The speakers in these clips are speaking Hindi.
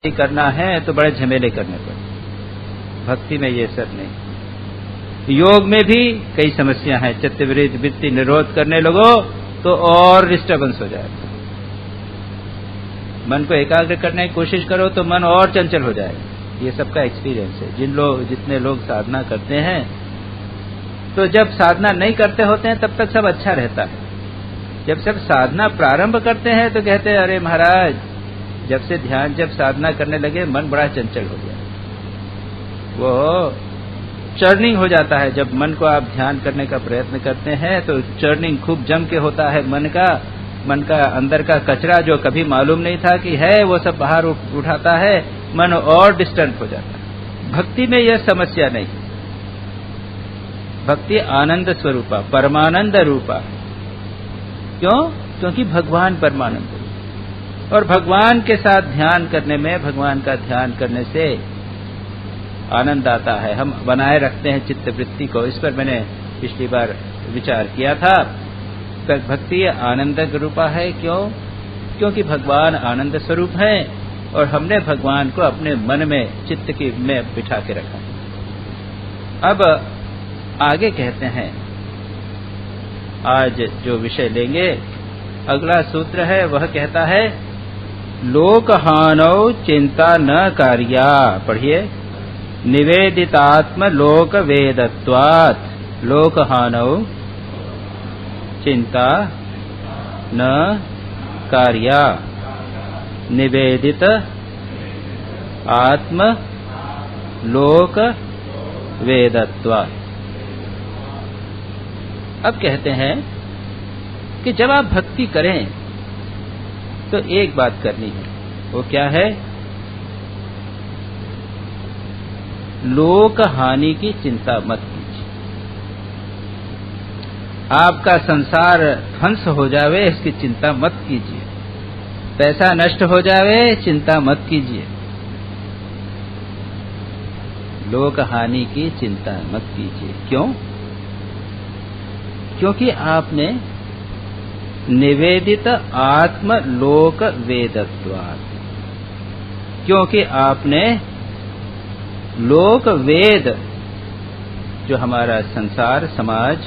करना है तो बड़े झमेले करने पड़ते। भक्ति में ये सब नहीं। योग में भी कई समस्या है। चित्तवृत्ति वृत्ति निरोध करने लगो तो और डिस्टर्बेंस हो जाएगा। मन को एकाग्र करने की कोशिश करो तो मन और चंचल हो जाएगा। ये सबका एक्सपीरियंस है। जितने लोग साधना करते हैं, तो जब साधना नहीं करते होते हैं तब तक सब अच्छा रहता है। जब सब साधना प्रारंभ करते हैं तो कहते हैं अरे महाराज, जब साधना करने लगे मन बड़ा चंचल हो गया। वो चर्निंग हो जाता है। जब मन को आप ध्यान करने का प्रयत्न करते हैं तो चर्निंग खूब जम के होता है। मन का अंदर का कचरा जो कभी मालूम नहीं था कि है, वो सब बाहर उठाता है। मन और डिस्टर्ब हो जाता है। भक्ति में यह समस्या नहीं। भक्ति आनंद स्वरूपा, परमानंद रूपा। क्यों? क्योंकि भगवान परमानंद। और भगवान के साथ ध्यान करने में, भगवान का ध्यान करने से आनंद आता है। हम बनाए रखते हैं चित्तवृत्ति को। इस पर मैंने पिछली बार विचार किया था। भक्ति आनंद रूपा है। क्यों? क्योंकि भगवान आनंद स्वरूप है और हमने भगवान को अपने मन में, चित्त की में बिठा के रखा। अब आगे कहते हैं, आज जो विषय लेंगे, अगला सूत्र है, वह कहता है लोकहानौ चिंता न कार्या। पढ़िए, निवेदितात्म लोक वेदत्वात् लोकहानौ चिंता न कार्या निवेदित आत्म लोक वेदत्वात्। अब कहते हैं कि जब आप भक्ति करें तो एक बात करनी है। वो क्या है? लोक हानि की चिंता मत कीजिए। आपका संसार ध्वंस हो जावे, इसकी चिंता मत कीजिए। पैसा नष्ट हो जावे, चिंता मत कीजिए। लोक हानि की चिंता मत कीजिए। क्यों? क्योंकि आपने निवेदित आत्म लोक वेदत्वात्, क्योंकि आपने लोक वेद, जो हमारा संसार समाज,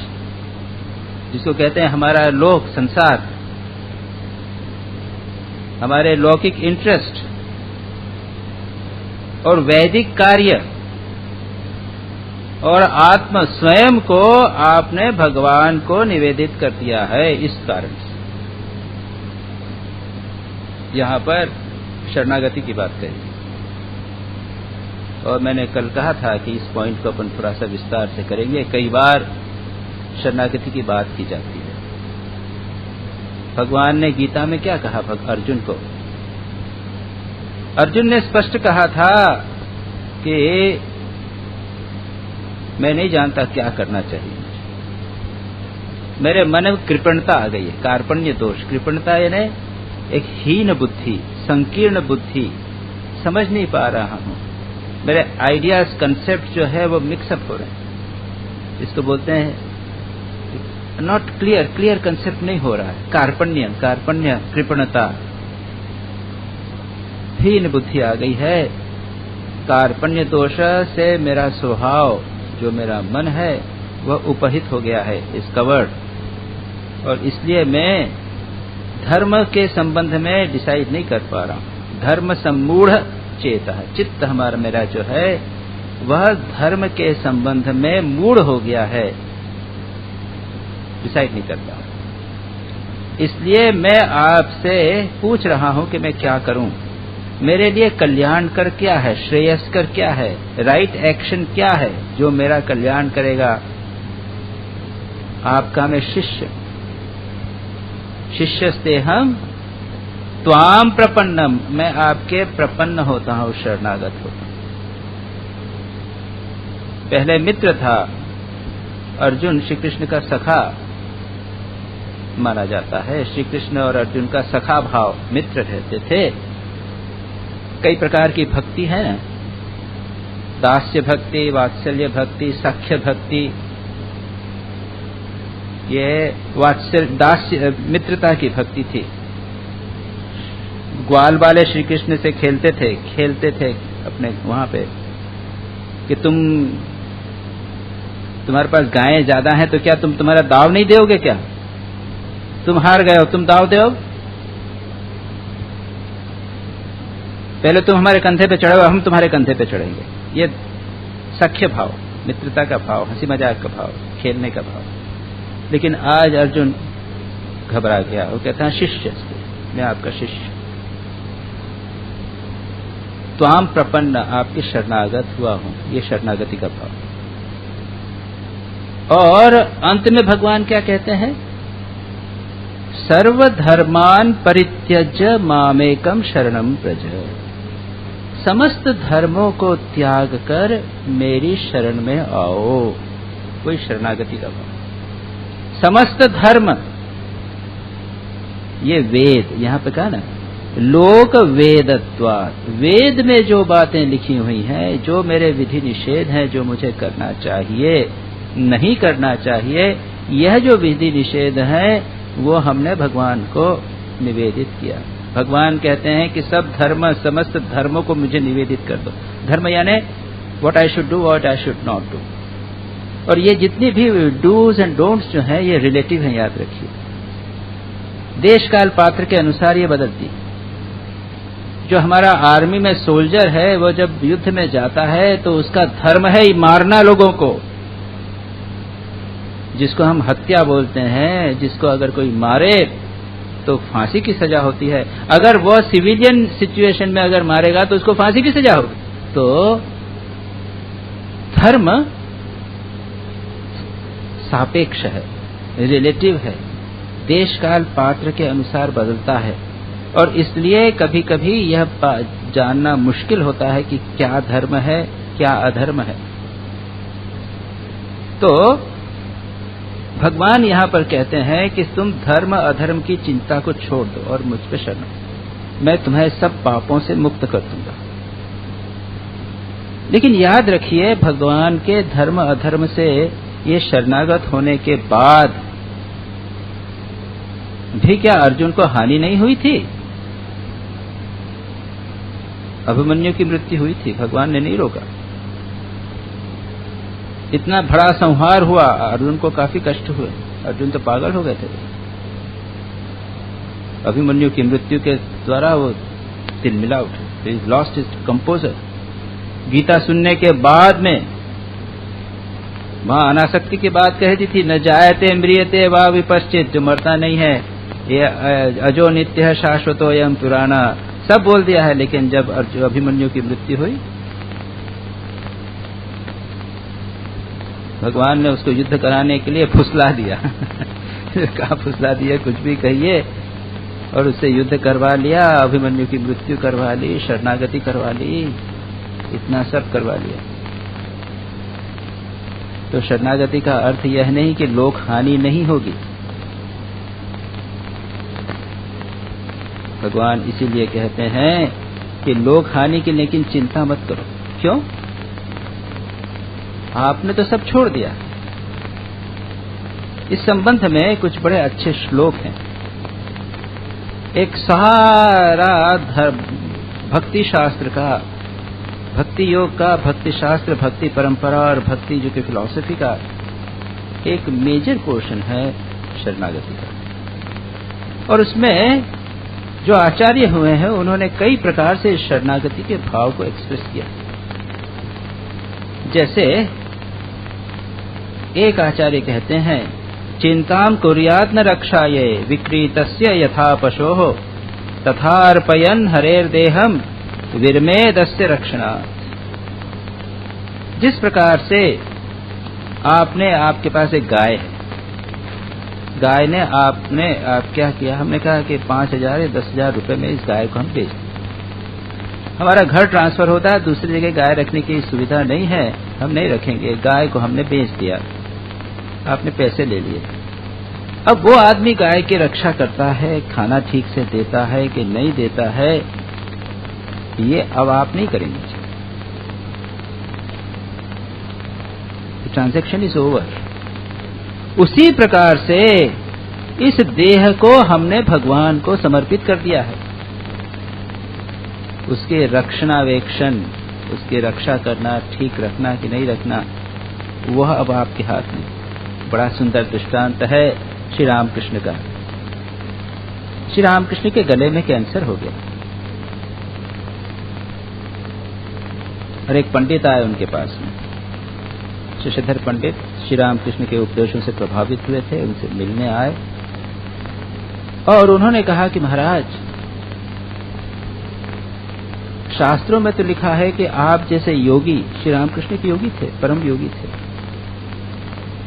जिसको कहते हैं हमारा लोक संसार, हमारे लौकिक इंटरेस्ट और वैदिक कार्य और आत्म स्वयं को आपने भगवान को निवेदित कर दिया है। इस कारण से यहाँ पर शरणागति की बात कही। और मैंने कल कहा था कि इस पॉइंट को अपन थोड़ा सा विस्तार से करेंगे। कई बार शरणागति की बात की जाती है। भगवान ने गीता में क्या कहा अर्जुन को? अर्जुन ने स्पष्ट कहा था कि मैं नहीं जानता क्या करना चाहिए। मेरे मन में कृपणता आ गई है। कार्पण्य दोष, कृपणता यानी एक हीन बुद्धि, संकीर्ण बुद्धि, समझ नहीं पा रहा हूं। मेरे आइडियाज, कंसेप्ट जो है वो मिक्सअप हो रहे हैं। इसको बोलते हैं नॉट क्लियर कंसेप्ट नहीं हो रहा है। कार्पण्य, कृपणता, हीन बुद्धि आ गई है। कार्पण्य दोष से मेरा स्वभाव, जो मेरा मन है, वह उपहित हो गया है, इज कवर्ड। और इसलिए मैं धर्म के संबंध में डिसाइड नहीं कर पा रहा हूं। धर्म सम्मूढ़ चेता, चित्त हमारा मेरा जो है वह धर्म के संबंध में मूढ़ हो गया है, डिसाइड नहीं करता। इसलिए मैं आपसे पूछ रहा हूं कि मैं क्या करूं। मेरे लिए कल्याणकर क्या है, श्रेयस्कर क्या है, राइट एक्शन क्या है जो मेरा कल्याण करेगा। आपका मैं शिष्यस्तेहम त्वाम प्रपन्नम, मैं आपके प्रपन्न होता हूं, शरणागत होता हूं। पहले मित्र था। अर्जुन श्री कृष्ण का सखा माना जाता है। श्री कृष्ण और अर्जुन का सखा भाव, मित्र रहते थे। कई प्रकार की भक्ति है, दास्य भक्ति, वात्सल्य भक्ति, सख्य भक्ति। ये दास्य मित्रता की भक्ति थी। ग्वाल वाले श्री कृष्ण से खेलते थे अपने वहां पे कि तुम्हारे पास गायें ज्यादा हैं तो क्या तुम तुम्हारा दाव नहीं दोगे क्या? तुम हार गए हो, तुम दाव दो, पहले तुम हमारे कंधे पे चढ़ो, हम तुम्हारे कंधे पे चढ़ेंगे। ये सख्य भाव, मित्रता का भाव, हंसी मजाक का भाव, खेलने का भाव। लेकिन आज अर्जुन घबरा गया, वो कहता है शिष्य, मैं आपका शिष्य, त्वाम प्रपन्न, आपकी शरणागत हुआ हूं, ये शरणागति का भाव। और अंत में भगवान क्या कहते हैं? सर्वधर्मान परित्यज्य मामेकम शरणम व्रज, समस्त धर्मों को त्याग कर मेरी शरण में आओ, कोई शरणागति का भाव। समस्त धर्म, ये वेद, यहां पे कहा ना लोक वेदत्वात्, वेद में जो बातें लिखी हुई हैं, जो मेरे विधि निषेध हैं, जो मुझे करना चाहिए नहीं करना चाहिए, यह जो विधि निषेध है वो हमने भगवान को निवेदित किया। भगवान कहते हैं कि सब धर्म, समस्त धर्मों को मुझे निवेदित कर दो। धर्म यानी what I should do, what I should not do. और ये जितनी भी डूज एंड डोंट्स जो है ये रिलेटिव है, याद रखिए। देश काल पात्र के अनुसार ये बदलती। जो हमारा आर्मी में सोल्जर है वो जब युद्ध में जाता है तो उसका धर्म है मारना लोगों को, जिसको हम हत्या बोलते हैं। जिसको अगर कोई मारे तो फांसी की सजा होती है, अगर वह सिविलियन सिचुएशन में अगर मारेगा तो उसको फांसी की सजा होगी। तो धर्म सापेक्ष है, रिलेटिव है, देश काल पात्र के अनुसार बदलता है। और इसलिए कभी कभी यह जानना मुश्किल होता है कि क्या धर्म है, क्या अधर्म है। तो भगवान यहां पर कहते हैं कि तुम धर्म अधर्म की चिंता को छोड़ दो और मुझ पे शरण, मैं तुम्हें सब पापों से मुक्त कर दूंगा। लेकिन याद रखिए, भगवान के धर्म अधर्म से ये शरणागत होने के बाद भी क्या अर्जुन को हानि नहीं हुई थी? अभिमन्यु की मृत्यु हुई थी, भगवान ने नहीं रोका। इतना बड़ा संहार हुआ, अर्जुन को काफी कष्ट हुए, अर्जुन तो पागल हो गए थे। अभिमन्यु की मृत्यु के द्वारा वो तिलमिला उठे, he lost his composure. Gita सुनने के बाद में वहां अनासक्ति की बात कह दी थी, न जायते म्रियते वा विपश्चित, जो मरता नहीं है, ये अजो नित्य है, शाश्वतो यम पुराना, सब बोल दिया है। लेकिन जब अभिमन्यु की मृत्यु हुई, भगवान ने उसको युद्ध कराने के लिए फुसला दिया कहा फुसला दिया, कुछ भी कहिए, और उससे युद्ध करवा लिया, अभिमन्यु की मृत्यु करवा ली, शरणागति करवा ली, इतना सब करवा लिया। तो शरणागति का अर्थ यह नहीं कि लोक हानि नहीं होगी। भगवान इसीलिए कहते हैं कि लोक हानि की लेकिन चिंता मत करो। क्यों? आपने तो सब छोड़ दिया। इस संबंध में कुछ बड़े अच्छे श्लोक हैं। एक सारा भक्ति शास्त्र का, भक्ति योग का, भक्ति शास्त्र, भक्ति परंपरा और भक्ति जो कि फिलॉसफी का एक मेजर पोर्शन है शरणागति का। और उसमें जो आचार्य हुए हैं उन्होंने कई प्रकार से शरणागति के भाव को एक्सप्रेस किया। जैसे एक आचार्य कहते हैं, चिंताम कुर्यात् न रक्षाये विक्रीतस्य यथा पशोः तथा अर्पयन् हरेर्देहम विरमेदस्य रक्षणात्। जिस प्रकार से आपके पास एक गाय है, गाय ने आप क्या किया, हमने कहा कि 5,000 या 10,000 रुपए में इस गाय को हम बेच दें। हमारा घर ट्रांसफर होता है, दूसरी जगह गाय रखने की सुविधा नहीं है, हम नहीं रखेंगे, गाय को हमने बेच दिया, आपने पैसे ले लिए। अब वो आदमी गाय की रक्षा करता है, खाना ठीक से देता है कि नहीं देता है, ये अब आप नहीं करेंगे। Transaction is over. उसी प्रकार से इस देह को हमने भगवान को समर्पित कर दिया है। उसके रक्षणावेक्षण, उसकी रक्षा करना, ठीक रखना कि नहीं रखना, वह अब आपके हाथ में। बड़ा सुंदर दृष्टांत है श्री रामकृष्ण का। श्री रामकृष्ण के गले में कैंसर हो गया और एक पंडित आए उनके पास में, शशिधर पंडित, श्री रामकृष्ण के उपदेशों से प्रभावित हुए थे, उनसे मिलने आए और उन्होंने कहा कि महाराज, शास्त्रों में तो लिखा है कि आप जैसे योगी, श्री रामकृष्ण के योगी थे, परम योगी थे,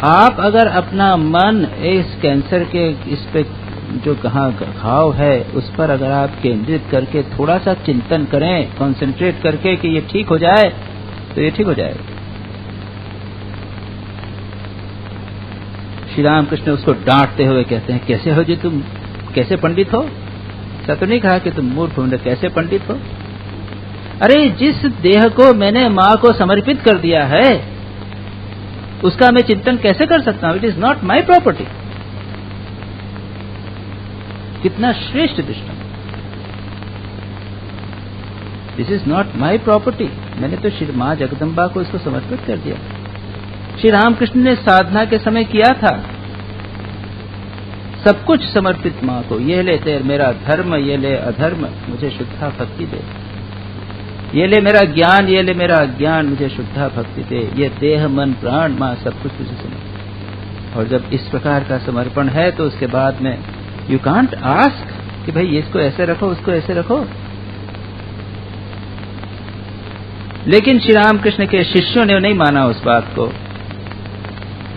आप अगर अपना मन इस कैंसर के, इस पे जो कहाँ घाव है उस पर अगर आप केंद्रित करके थोड़ा सा चिंतन करें, कंसंट्रेट करके कि ये ठीक हो जाए, तो ये ठीक हो जाएगा। श्री रामकृष्ण उसको डांटते हुए कहते हैं, कैसे हो जी तुम, कैसे पंडित हो? ऐसा तो नहीं कहा कि तुम मूर्ख हो, कैसे पंडित हो? अरे जिस देह को मैंने माँ को समर्पित कर दिया है उसका मैं चिंतन कैसे कर सकता हूं? It is not my property. कितना श्रेष्ठ दृष्टांत। This is not my property. मैंने तो श्री माँ जगदम्बा को इसको समर्पित कर दिया। श्री रामकृष्ण ने साधना के समय किया था, सब कुछ समर्पित माँ को। ये ले तेर मेरा धर्म, ये ले अधर्म, मुझे शुद्धा भक्ति दे। ये ले मेरा ज्ञान, ये ले मेरा अज्ञान, मुझे शुद्धा भक्ति दे। ये देह मन प्राण माँ सब कुछ तुझे समर्पित। और जब इस प्रकार का समर्पण है तो उसके बाद में यू कांट आस्क कि भाई इसको ऐसे रखो, उसको ऐसे रखो। लेकिन श्री रामकृष्ण के शिष्यों ने नहीं माना उस बात को।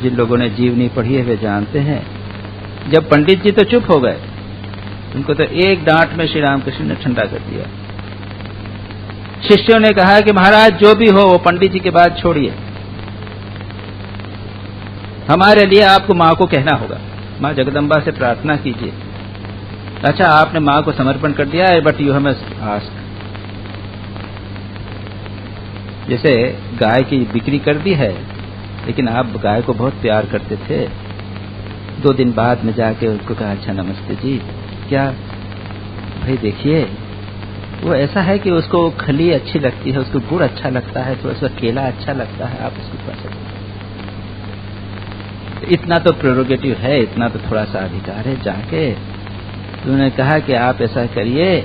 जिन लोगों ने जीवनी पढ़ी है वे जानते हैं, जब पंडित जी तो चुप हो गए, उनको तो एक डांट में श्री रामकृष्ण ने ठंडा कर दिया। शिष्यों ने कहा कि महाराज जो भी हो वो पंडित जी के बात छोड़िए, हमारे लिए आपको माँ को कहना होगा, माँ जगदम्बा से प्रार्थना कीजिए। अच्छा आपने माँ को समर्पण कर दिया है, बट यू हैव आस्क। जैसे गाय की बिक्री कर दी है, लेकिन आप गाय को बहुत प्यार करते थे, 2 दिन बाद में जाके उनको कहा अच्छा नमस्ते जी, क्या भाई देखिए वो ऐसा है कि उसको खली अच्छी लगती है, उसको गुड़ अच्छा लगता है, तो उसका केला अच्छा लगता है, आप उसको पसंद। इतना तो प्रेरोगेटिव है, इतना तो थोड़ा सा अधिकार है। जाके उन्होंने कहा कि आप ऐसा करिए,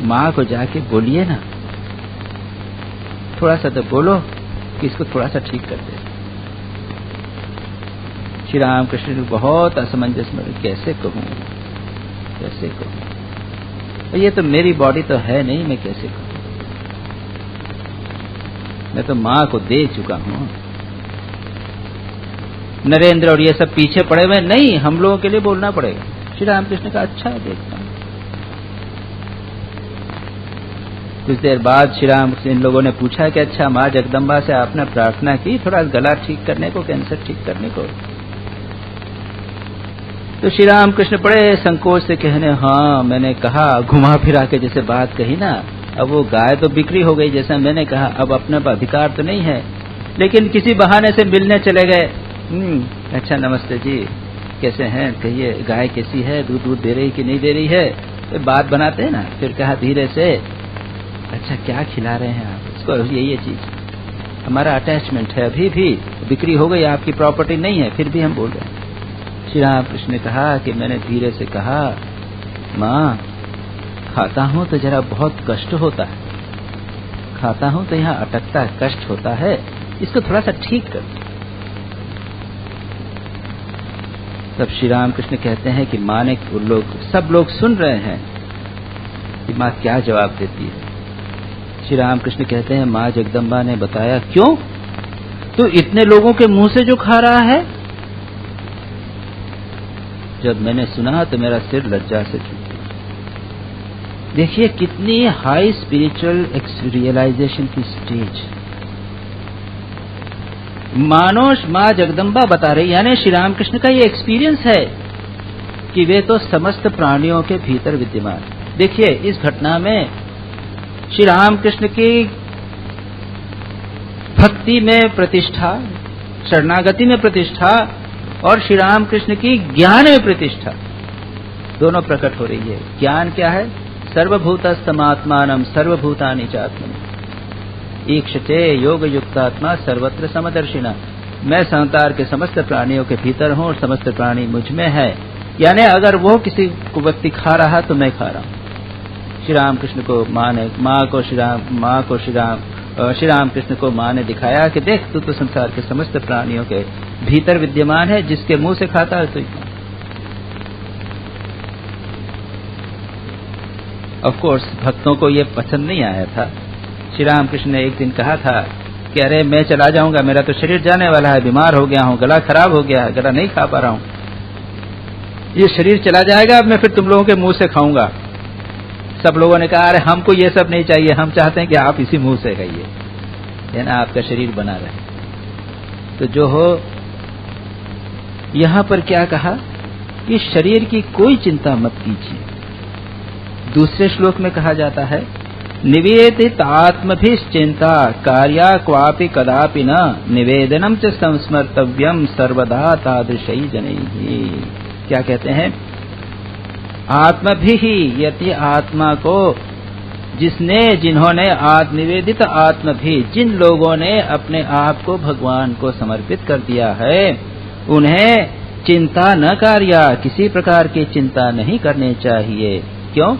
माँ को जाके बोलिए ना, थोड़ा सा तो बोलो कि इसको थोड़ा सा ठीक कर दे। श्री रामकृष्ण ने बहुत असमंजस में, कैसे कहूँ, कैसे कहूँ, ये तो मेरी बॉडी तो है नहीं, मैं कैसे कहूँ, मैं तो माँ को दे चुका हूँ। नरेंद्र और ये सब पीछे पड़े हुए, नहीं हम लोगों के लिए बोलना पड़ेगा। श्री रामकृष्ण का अच्छा देखता हूँ। कुछ देर बाद श्री रामकृष्ण इन लोगों ने पूछा कि अच्छा माँ जगदम्बा से आपने प्रार्थना की थोड़ा गला ठीक करने को, कैंसर ठीक करने को? तो श्री रामकृष्ण बड़े संकोच से कहने, हाँ मैंने कहा, घुमा फिरा के जैसे बात कही ना, अब वो गाय तो बिक्री हो गई जैसा मैंने कहा, अब अपने पर अधिकार तो नहीं है, लेकिन किसी बहाने से मिलने चले गए। अच्छा नमस्ते जी, कैसे हैं, कहिए गाय कैसी है, दूध दे रही कि नहीं दे रही है, तो बात बनाते हैं ना। फिर कहा धीरे से, अच्छा क्या खिला रहे हैं आप इसको? ये चीज हमारा अटैचमेंट है, अभी भी बिक्री हो गई, आपकी प्रॉपर्टी नहीं है, फिर भी हम बोल रहे हैं। श्री रामकृष्ण ने कहा कि मैंने धीरे से कहा, माँ खाता हूं तो जरा बहुत कष्ट होता है, खाता हूं तो यहाँ अटकता है, कष्ट होता है, इसको थोड़ा सा ठीक कर। तब श्री रामकृष्ण कहते हैं कि माँ ने, सब लोग सुन रहे हैं कि माँ क्या जवाब देती है। श्री रामकृष्ण कहते हैं माँ जगदम्बा ने बताया, क्यों तू इतने लोगों के मुंह से जो खा रहा है? जब मैंने सुना तो मेरा सिर लज्जा से झुक गया। देखिए कितनी हाई स्पिरिचुअल रियलाइजेशन की स्टेज। मानो माँ जगदम्बा बता रही, यानी श्री रामकृष्ण का ये एक्सपीरियंस है कि वे तो समस्त प्राणियों के भीतर विद्यमान। देखिए इस घटना में श्री रामकृष्ण की भक्ति में प्रतिष्ठा, शरणागति में प्रतिष्ठा और श्री रामकृष्ण की ज्ञान में प्रतिष्ठा दोनों प्रकट हो रही है। ज्ञान क्या है? सर्वभूतस्थमात्मानं सर्वभूतानि चात्मनि ईक्षते योग युक्तात्मा सर्वत्र समदर्शिना। मैं संसार के समस्त प्राणियों के भीतर हूँ और समस्त प्राणी मुझ में है। यानी अगर वो किसी को व्यक्ति खा रहा तो मैं खा रहा हूँ। श्री राम कृष्ण को श्री राम कृष्ण को माँ ने दिखाया कि देख तू तो संसार के समस्त प्राणियों के भीतर विद्यमान है, जिसके मुंह से खाता है तो ही। ऑफ कोर्स भक्तों को ये पसंद नहीं आया था। श्री राम कृष्ण ने एक दिन कहा था कि अरे मैं चला जाऊंगा, मेरा तो शरीर जाने वाला है, बीमार हो गया हूँ, गला खराब हो गया है, गला नहीं खा पा रहा हूँ, ये शरीर चला जाएगा, अब मैं फिर तुम लोगों के मुंह से खाऊंगा। सब लोगों ने कहा अरे हमको ये सब नहीं चाहिए, हम चाहते हैं कि आप इसी मुंह से खाइए, है ना, आपका शरीर बना रहे। तो जो हो, यहां पर क्या कहा कि शरीर की कोई चिंता मत कीजिए। दूसरे श्लोक में कहा जाता है निवेदित आत्मभिश्चिंता कार्या क्वापि कदापि न निवेदनम च संस्मर्तव्यम सर्वदा तादृशै जनैः। क्या कहते हैं? आत्मभिः, यति आत्मा को जिन्होंने निवेदित आत्मभिः, जिन लोगों ने अपने आप को भगवान को समर्पित कर दिया है, उन्हें चिंता न कार्या, किसी प्रकार की चिंता नहीं करनी चाहिए। क्यों?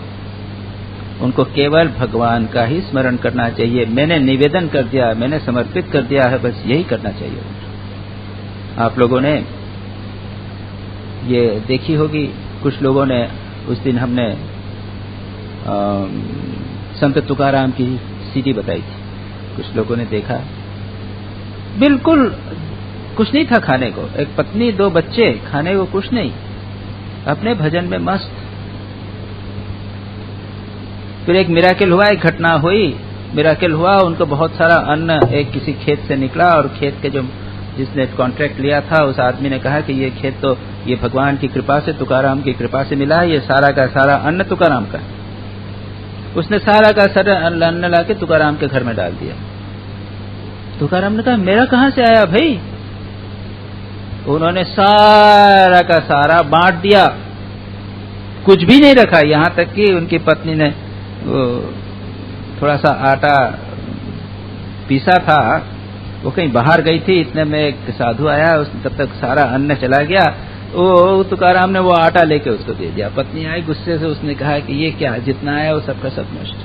उनको केवल भगवान का ही स्मरण करना चाहिए। मैंने निवेदन कर दिया, मैंने समर्पित कर दिया है, बस यही करना चाहिए। आप लोगों ने ये देखी होगी, कुछ लोगों ने उस दिन हमने संत तुकाराम की सीडी बताई थी, कुछ लोगों ने देखा, बिल्कुल कुछ नहीं था खाने को, एक पत्नी 2 बच्चे, खाने को कुछ नहीं, अपने भजन में मस्त। फिर एक मिराकिल हुआ, एक घटना हुई, मिराकिल हुआ, उनको बहुत सारा अन्न एक किसी खेत से निकला, और खेत के जो जिसने कॉन्ट्रैक्ट लिया था उस आदमी ने कहा कि ये खेत तो ये भगवान की कृपा से, तुकाराम की कृपा से मिला है, ये सारा का सारा अन्न तुकाराम का। उसने सारा का सारा अन्न लाके तुकाराम के घर में डाल दिया। तुकाराम ने कहा मेरा कहां से आया भाई? उन्होंने सारा का सारा बांट दिया, कुछ भी नहीं रखा। यहां तक कि उनकी पत्नी ने थोड़ा सा आटा पीसा था, वो कहीं बाहर गई थी, इतने में एक साधु आया, उसने तब तक सारा अन्न चला गया। वो तुकाराम ने वो आटा लेके उसको दे दिया। पत्नी आई गुस्से से, उसने कहा कि ये क्या, जितना आया वो सबका सब नष्ट,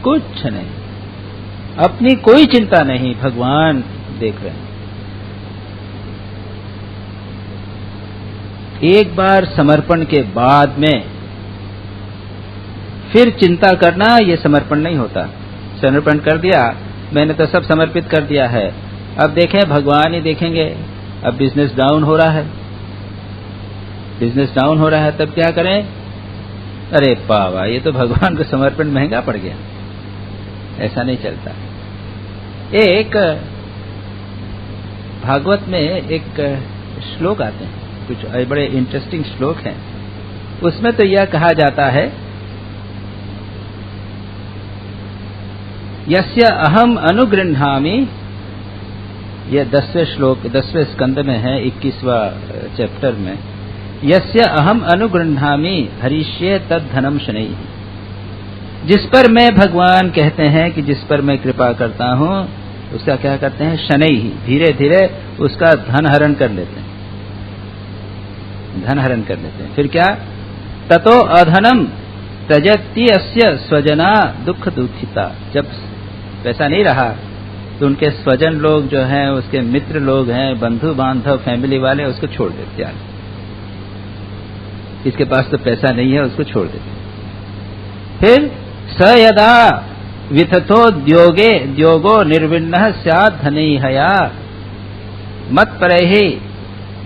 कुछ नहीं, अपनी कोई चिंता नहीं, भगवान देख रहे हैं। एक बार समर्पण के बाद में फिर चिंता करना, ये समर्पण नहीं होता। समर्पण कर दिया, मैंने तो सब समर्पित कर दिया है, अब देखें भगवान ही देखेंगे। अब बिजनेस डाउन हो रहा है, बिजनेस डाउन हो रहा है, तब क्या करें? अरे बाबा, ये तो भगवान को समर्पण महंगा पड़ गया, ऐसा नहीं चलता। एक भागवत में एक श्लोक आते हैं, कुछ बड़े इंटरेस्टिंग श्लोक हैं। उसमें तो यह कहा जाता है यस्य अहम अनुगृह्णामि, यह 10वें श्लोक 10वें स्कंद में है, 21वां चैप्टर में, यस्य अहम अनुगृह्णामि हरिष्ये तद धनम शनैः। जिस पर मैं, भगवान कहते हैं कि जिस पर मैं कृपा करता हूं, उसका क्या करते हैं? शनैः, धीरे धीरे उसका धन हरण कर लेते हैं, धन हरण कर लेते हैं। फिर क्या? ततो अधनम त्यजति अस्य स्वजना दुख दुखिता। जब पैसा नहीं रहा तो उनके स्वजन लोग जो हैं, उसके मित्र लोग हैं, बंधु बांधव, फैमिली वाले, उसको छोड़ देते हैं। इसके पास तो पैसा नहीं है, उसको छोड़ देते हैं। फिर स यदा विथतो द्योगो निर्विण्णः स्यात् धनैहया मत परैहि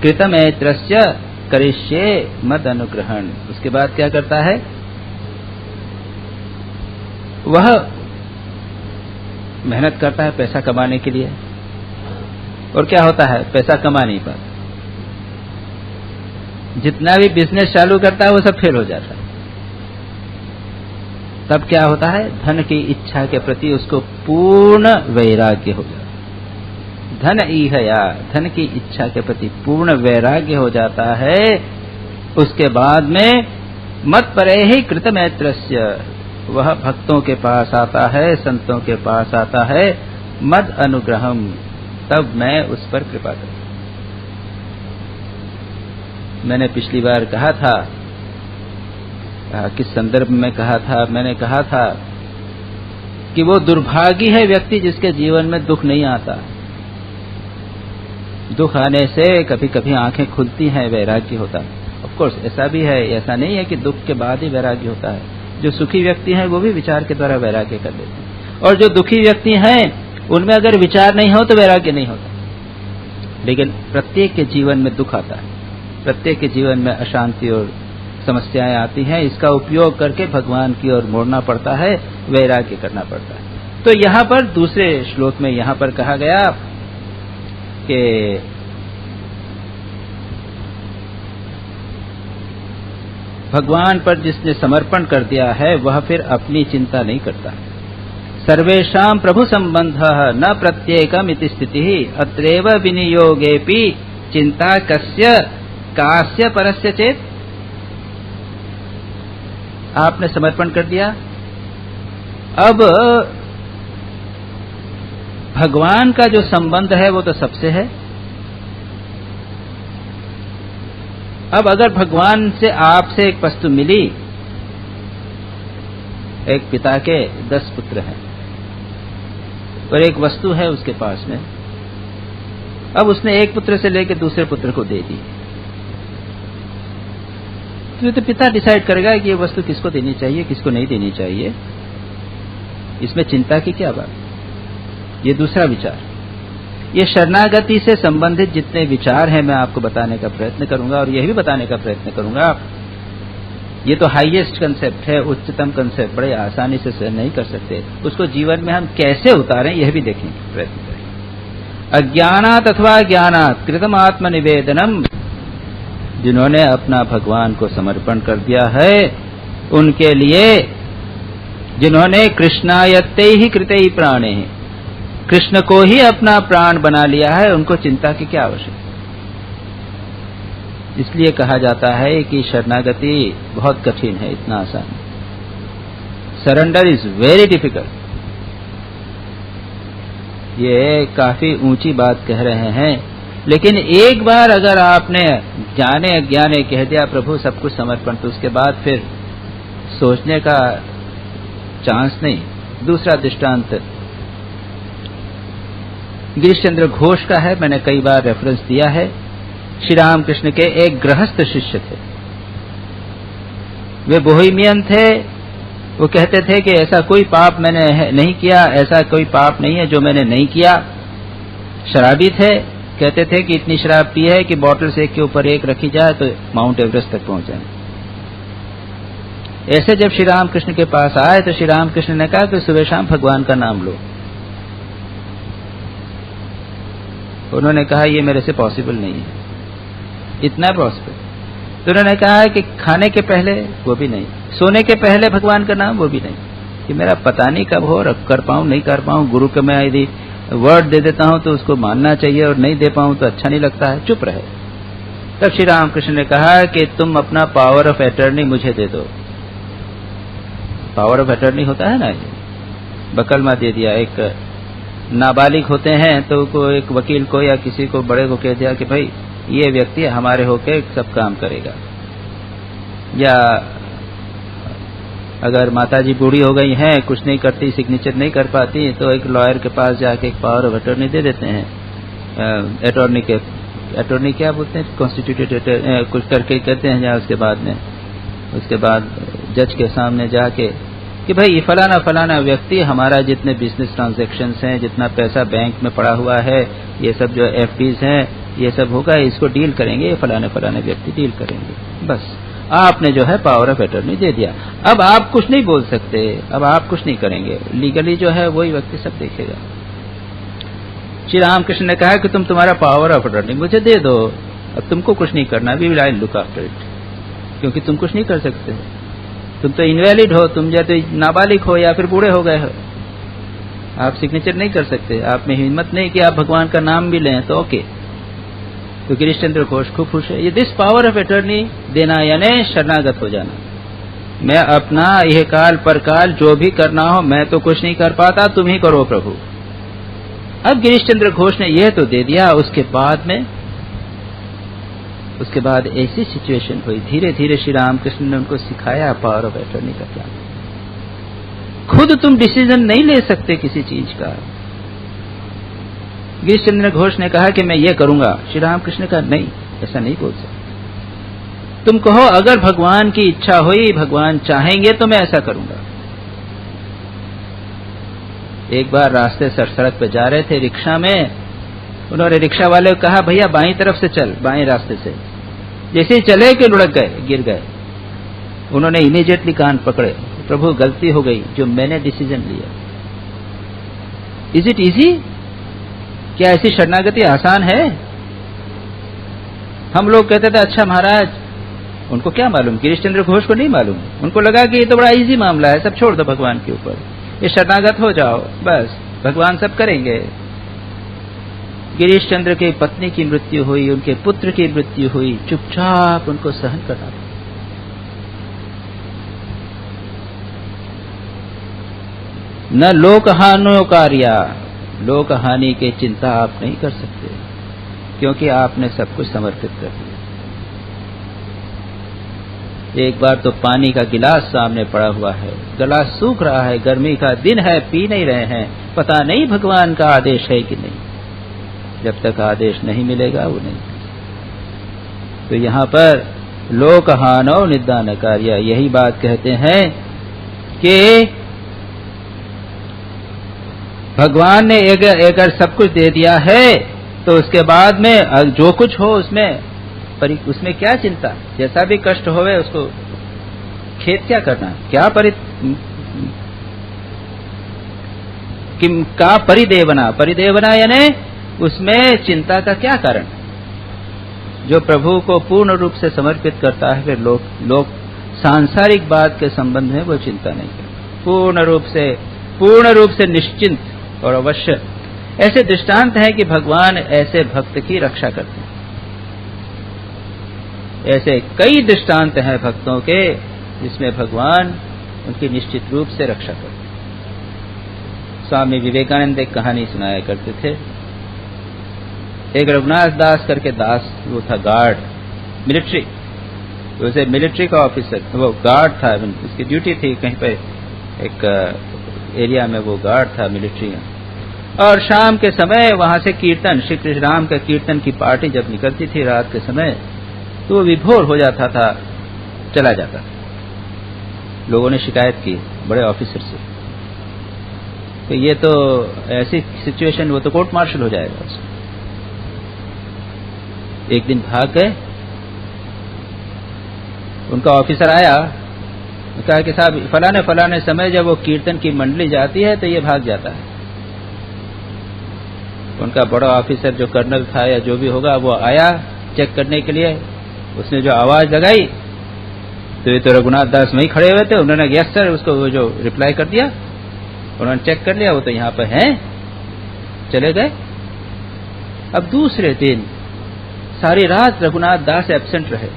कृतमैत्रस्य करिष्ये मद अनुग्रहण। उसके बाद क्या करता है? वह मेहनत करता है पैसा कमाने के लिए, और क्या होता है? पैसा कमा नहीं पाता, जितना भी बिजनेस चालू करता है वो सब फेल हो जाता है। तब क्या होता है? धन की इच्छा के प्रति उसको पूर्ण वैराग्य हो जाता है। धन ईहया, धन की इच्छा के प्रति पूर्ण वैराग्य हो जाता है। उसके बाद में मत परे ही कृतमैत्रस्य, वह भक्तों के पास आता है, संतों के पास आता है, मद अनुग्रहम, तब मैं उस पर कृपा करूं। मैंने पिछली बार कहा था, किस संदर्भ में कहा था, मैंने कहा था कि वो दुर्भागी है व्यक्ति जिसके जीवन में दुख नहीं आता। दुख आने से कभी कभी आंखें खुलती हैं, वैराग्य होता है। ऑफ कोर्स ऐसा भी है, ऐसा नहीं है कि दुख के बाद ही वैराग्य होता है। जो सुखी व्यक्ति हैं वो भी विचार के द्वारा वैराग्य कर लेते हैं, और जो दुखी व्यक्ति हैं उनमें अगर विचार नहीं हो तो वैराग्य नहीं होता। लेकिन प्रत्येक के जीवन में दुख आता है, प्रत्येक के जीवन में अशांति और समस्याएं आती हैं। इसका उपयोग करके भगवान की ओर मोड़ना पड़ता है, वैराग्य करना पड़ता है। तो यहाँ पर दूसरे श्लोक में यहाँ पर कहा गया कि भगवान पर जिसने समर्पण कर दिया है वह फिर अपनी चिंता नहीं करता। सर्वेषां प्रभु संबंधः न प्रत्येकम् इति स्थितिः अत्रैव विनियोगेऽपि चिंता कस्य कास्य परस्य चेत। आपने समर्पण कर दिया, अब भगवान का जो संबंध है वो तो सबसे है। अब अगर भगवान से आपसे एक वस्तु मिली, एक पिता के 10 पुत्र हैं और एक वस्तु है उसके पास में, अब उसने एक पुत्र से लेकर दूसरे पुत्र को दे दी, तो पिता डिसाइड करेगा कि ये वस्तु किसको देनी चाहिए, किसको नहीं देनी चाहिए। इसमें चिंता की क्या बात। ये दूसरा विचार, ये शरणागति से संबंधित जितने विचार हैं मैं आपको बताने का प्रयत्न करूंगा, और यह भी बताने का प्रयत्न करूंगा। ये तो हाईएस्ट कंसेप्ट है, उच्चतम कंसेप्ट, बड़े आसानी से सहन नहीं कर सकते। उसको जीवन में हम कैसे उतारें यह भी देखने का प्रयत्न करें। अज्ञानात् अथवा ज्ञानात् कृतम् आत्मनिवेदनम, जिन्होंने अपना भगवान को समर्पण कर दिया है उनके लिए, जिन्होंने कृष्णायत्ते ही कृते ही प्राणे, कृष्ण को ही अपना प्राण बना लिया है, उनको चिंता की क्या आवश्यकता। इसलिए कहा जाता है कि शरणागति बहुत कठिन है, इतना आसान नहीं। Surrender is very difficult. ये काफी ऊंची बात कह रहे हैं, लेकिन एक बार अगर आपने जाने अज्ञाने कह दिया प्रभु सब कुछ समर्पण, तो उसके बाद फिर सोचने का चांस नहीं। दूसरा दृष्टांत गिरीश चंद्र घोष का है, मैंने कई बार रेफरेंस दिया है। श्री राम कृष्ण के एक गृहस्थ शिष्य थे, वे बोहेमियन थे। वो कहते थे कि ऐसा कोई पाप मैंने नहीं किया, ऐसा कोई पाप नहीं है जो मैंने नहीं किया। शराबी थे, कहते थे कि इतनी शराब पी है कि बॉटल्स एक के ऊपर एक रखी जाए तो माउंट एवरेस्ट तक पहुंच जाए। ऐसे जब श्री राम कृष्ण के पास आए तो श्री राम कृष्ण ने कहा कि सुबह शाम भगवान का नाम लो। उन्होंने कहा ये मेरे से पॉसिबल नहीं है, इतना पॉसिबल। तो उन्होंने कहा कि खाने के पहले वो भी नहीं, सोने के पहले भगवान का नाम वो भी नहीं, कि मेरा पता नहीं कब हो, कर पाऊं नहीं कर पाऊं। गुरु को मैं यदि वर्ड दे देता हूं तो उसको मानना चाहिए, और नहीं दे पाऊं तो अच्छा नहीं लगता है, चुप रहे। तब श्री रामकृष्ण ने कहा कि तुम अपना पावर ऑफ अटर्नी मुझे दे दो। पावर ऑफ अटर्नी होता है ना, ये बकलमा दे दिया। एक नाबालिग होते हैं तो को एक वकील को या किसी को बड़े को कह दिया कि भाई ये व्यक्ति हमारे होके सब काम करेगा। या अगर माताजी बूढ़ी हो गई हैं, कुछ नहीं करती, सिग्नेचर नहीं कर पाती, तो एक लॉयर के पास जाके एक पावर ऑफ अटॉर्नी दे देते हैं। अटॉर्नी क्या बोलते हैं, कॉन्स्टिट्यूटेड कुछ करके कहते हैं। या उसके बाद जज के सामने जाके कि भाई ये फलाना फलाना व्यक्ति हमारा जितने बिजनेस ट्रांजैक्शंस हैं, जितना पैसा बैंक में पड़ा हुआ है, ये सब जो एफडीज हैं, ये सब होगा, इसको डील करेंगे, ये फलाने फलाने व्यक्ति डील करेंगे। बस आपने जो है पावर ऑफ अटॉर्नी दे दिया। अब आप कुछ नहीं बोल सकते, अब आप कुछ नहीं करेंगे, लीगली जो है वही व्यक्ति सब देखेगा। श्री रामकृष्ण ने कहा कि तुम तुम्हारा पावर ऑफ अटॉर्नी मुझे दे दो, अब तुमको कुछ नहीं करना, we will look after it, क्योंकि तुम कुछ नहीं कर सकते, तुम तो इनवैलिड हो, तुम या तो नाबालिग हो या फिर बूढ़े हो गए हो, आप सिग्नेचर नहीं कर सकते, आप में हिम्मत नहीं कि आप भगवान का नाम भी लें, तो ओके। तो गिरीश चंद्र घोष खूब खुश है। ये दिस पावर ऑफ अटॉर्नी देना यानी शरणागत हो जाना। मैं अपना यह काल परकाल जो भी करना हो मैं तो कुछ नहीं कर पाता, तुम ही करो प्रभु। अब गिरीश चंद्र घोष ने यह तो दे दिया। उसके बाद ऐसी सिचुएशन हुई, धीरे धीरे श्री रामकृष्ण ने उनको सिखाया पावर ऑफ अटॉर्नी का क्या। खुद तुम डिसीजन नहीं ले सकते किसी चीज का। गिरीश चंद्र घोष ने कहा कि मैं ये करूंगा, श्री रामकृष्ण का नहीं, ऐसा नहीं बोल सकते। तुम कहो अगर भगवान की इच्छा हुई, भगवान चाहेंगे तो मैं ऐसा करूंगा। एक बार रास्ते सड़क पे जा रहे थे रिक्शा में, उन्होंने रिक्शा वाले को कहा भैया बाईं तरफ से चल, बाएं रास्ते से। जैसे ही चले कि लुढ़क गए, गिर गए। उन्होंने इमीडिएटली कान पकड़े, प्रभु गलती हो गई जो मैंने डिसीजन लिया। Is it easy? क्या ऐसी शरणागति आसान है? हम लोग कहते थे अच्छा महाराज, उनको क्या मालूम, गिरीश चंद्र घोष को नहीं मालूम। उनको लगा कि ये तो बड़ा इजी मामला है, सब छोड़ दो भगवान के ऊपर, ये शरणागत हो जाओ, बस भगवान सब करेंगे। गिरीश चंद्र की पत्नी की मृत्यु हुई, उनके पुत्र की मृत्यु हुई, चुपचाप उनको सहन करना था। न लोकहानो कार्या, लोकहानि की चिंता आप नहीं कर सकते, क्योंकि आपने सब कुछ समर्पित कर दिया। एक बार तो पानी का गिलास सामने पड़ा हुआ है, गिलास सूख रहा है, गर्मी का दिन है, पी नहीं रहे हैं, पता नहीं भगवान का आदेश है कि नहीं। जब तक आदेश नहीं मिलेगा वो नहीं। तो यहाँ पर लोकहानो निदान कार्य, यही बात कहते हैं कि भगवान ने अगर सब कुछ दे दिया है तो उसके बाद में जो कुछ हो उसमें क्या चिंता, जैसा भी कष्ट होवे उसको खेद क्या करना, क्या का परिदेवना यानी उसमें चिंता का क्या कारण। जो प्रभु को पूर्ण रूप से समर्पित करता है, फिर लोग सांसारिक बात के संबंध में वो चिंता नहीं करते, पूर्ण रूप से निश्चिंत। और अवश्य ऐसे दृष्टांत है कि भगवान ऐसे भक्त की रक्षा करते हैं। ऐसे कई दृष्टांत हैं भक्तों के जिसमें भगवान उनकी निश्चित रूप से रक्षा करते हैं। स्वामी विवेकानंद एक कहानी सुनाया करते थे। एक रघुनाथ दास करके दास, वो था गार्ड, मिलिट्री, वैसे मिलिट्री का ऑफिसर, वो गार्ड था, उसकी ड्यूटी थी कहीं पे एक एरिया में, वो गार्ड था मिलिट्री में। और शाम के समय वहां से कीर्तन, श्री कृष्ण राम के कीर्तन की पार्टी जब निकलती थी रात के समय, तो वो विभोर हो जाता था, चला जाता था। लोगों ने शिकायत की बड़े ऑफिसर से कि ये तो ऐसी सिचुएशन, वो तो कोर्ट मार्शल हो जाएगा उसमें। एक दिन भाग गए, उनका ऑफिसर आया, कहा कि साहब फलाने समय जब वो कीर्तन की मंडली जाती है तो ये भाग जाता है। उनका बड़ा ऑफिसर जो कर्नल था या जो भी होगा वो आया चेक करने के लिए। उसने जो आवाज लगाई तो ये तो रघुनाथ दास वहीं खड़े हुए थे। उन्होंने यस सर उसको वो जो रिप्लाई कर दिया, उन्होंने चेक कर लिया, वो तो यहाँ पर हैं, चले गए। अब दूसरे दिन सारी रात रघुनाथ दास एब्सेंट रहे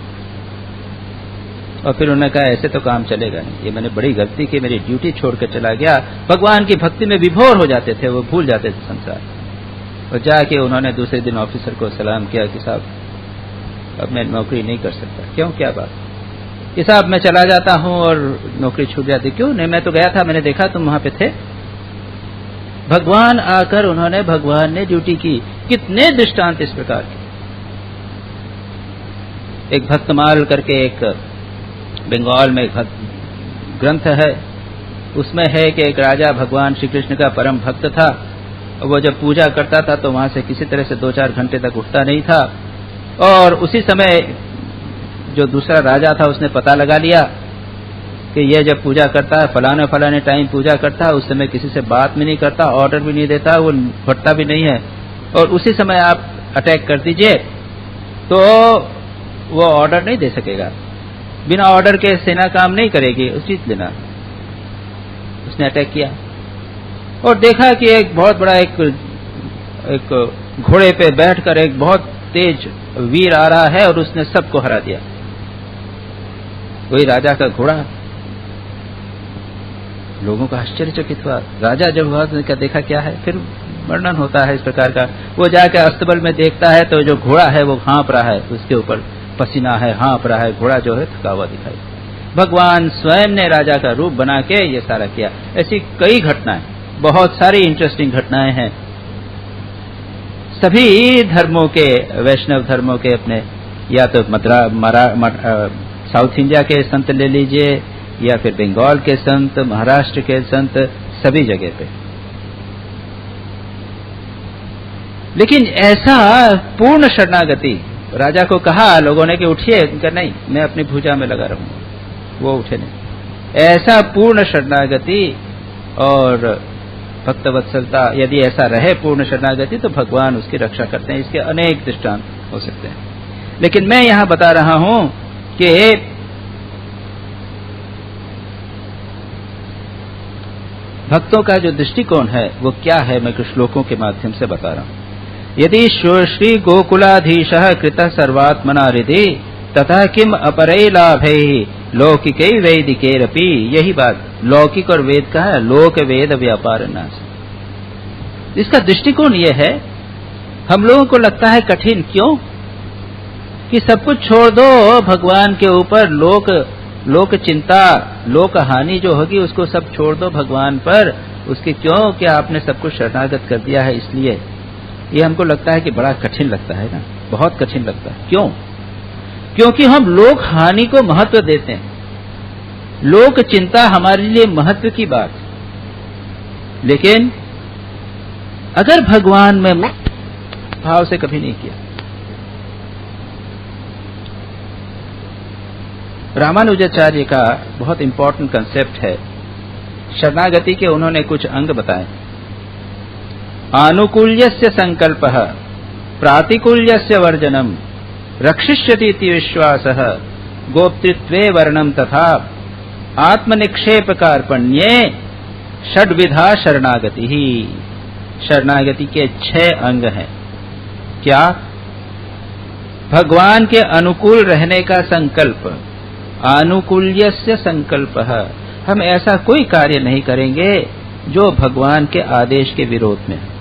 और फिर उन्होंने कहा ऐसे तो काम चलेगा नहीं, ये मैंने बड़ी गलती की, मेरी ड्यूटी छोड़ कर चला गया। भगवान की भक्ति में विभोर हो जाते थे, वो भूल जाते थे संसार। और जाके उन्होंने दूसरे दिन ऑफिसर को सलाम किया कि साहब अब मैं नौकरी नहीं कर सकता। क्यों, क्या बात? कि साहब मैं चला जाता हूं और नौकरी छूट जाती। क्यों नहीं, मैं तो गया था, मैंने देखा तुम वहां पे थे। भगवान आकर उन्होंने, भगवान ने ड्यूटी की। कितने दृष्टांत इस प्रकार के। एक भक्तमाल करके एक बंगाल में एक ग्रंथ है, उसमें है कि एक राजा भगवान श्री कृष्ण का परम भक्त था। वो जब पूजा करता था तो वहां से किसी तरह से 2-4 घंटे तक उठता नहीं था। और उसी समय जो दूसरा राजा था उसने पता लगा लिया कि ये जब पूजा करता है फलाने टाइम पूजा करता है, उस समय किसी से बात भी नहीं करता, ऑर्डर भी नहीं देता, वो फटता भी नहीं है, और उसी समय आप अटैक कर दीजिए तो वो ऑर्डर नहीं दे सकेगा। बिना ऑर्डर के सेना काम नहीं करेगी, उस चीज लेना। उसने अटैक किया और देखा कि एक बहुत बड़ा एक घोड़े पे बैठकर एक बहुत तेज वीर आ रहा है और उसने सबको हरा दिया। वही राजा का घोड़ा लोगों का आश्चर्यचकित हुआ। राजा जब हुआ तो क्या देखा क्या है, फिर वर्णन होता है इस प्रकार का। वो जाके अस्तबल में देखता है तो जो घोड़ा है वो हाँप रहा है, उसके ऊपर पसीना है, हाँप रहा है, घोड़ा जो है थका हुआ दिखाई। भगवान स्वयं ने राजा का रूप बना के ये सारा किया। ऐसी कई घटनाएं, बहुत सारी इंटरेस्टिंग घटनाएं हैं। सभी धर्मों के, वैष्णव धर्मों के अपने, या तो साउथ इंडिया के संत ले लीजिए, या फिर बंगाल के संत, महाराष्ट्र के संत, सभी जगह पे। लेकिन ऐसा पूर्ण शरणागति, राजा को कहा लोगों ने कि उठिए, उनका नहीं, मैं अपनी भुजा में लगा रहूंगा, वो उठे नहीं। ऐसा पूर्ण शरणागति और भक्तवत्सलता, यदि ऐसा रहे पूर्ण शरणागति, तो भगवान उसकी रक्षा करते हैं। इसके अनेक दृष्टांत हो सकते हैं, लेकिन मैं यहां बता रहा हूं कि भक्तों का जो दृष्टिकोण है वो क्या है, मैं कुछ श्लोकों के माध्यम से बता रहा हूं। यदि श्री गोकुलाधीशः कृतः सर्वात्मना हृदि तथा किम अपरै लाभैः लौकिकै वैदिकैरपि। यही बात लौकिक और वेद का है, लोक वेद व्यापार नाश। इसका दृष्टिकोण ये है, हम लोगों को लगता है कठिन, क्यों कि सब कुछ छोड़ दो भगवान के ऊपर, लोक चिंता, लोक हानि जो होगी उसको सब छोड़ दो भगवान पर। उसके क्यों कि आपने सब कुछ शरणागत कर दिया है, इसलिए ये हमको लगता है कि बड़ा कठिन लगता है ना, बहुत कठिन लगता है। क्यों? क्योंकि हम लोक हानि को महत्व देते हैं, लोक चिंता हमारे लिए महत्व की बात। लेकिन अगर भगवान में भाव से कभी नहीं किया। रामानुजाचार्य का बहुत इंपॉर्टेंट कंसेप्ट है शरणागति के, उन्होंने कुछ अंग बताए। आनुकूल्यस्य संकल्पः, प्रातिकूल्यस्य वर्जनम, रक्षिष्यति इति विश्वासः, गोप्तृत्वे वर्णम तथा आत्मनिक्षेप कार्पण्ये षड्विधा शरणागति ही। शरणागति के 6 अंग हैं। क्या? भगवान के अनुकूल रहने का संकल्प, आनुकूल्यस्य संकल्पः, हम ऐसा कोई कार्य नहीं करेंगे जो भगवान के आदेश के विरोध में है।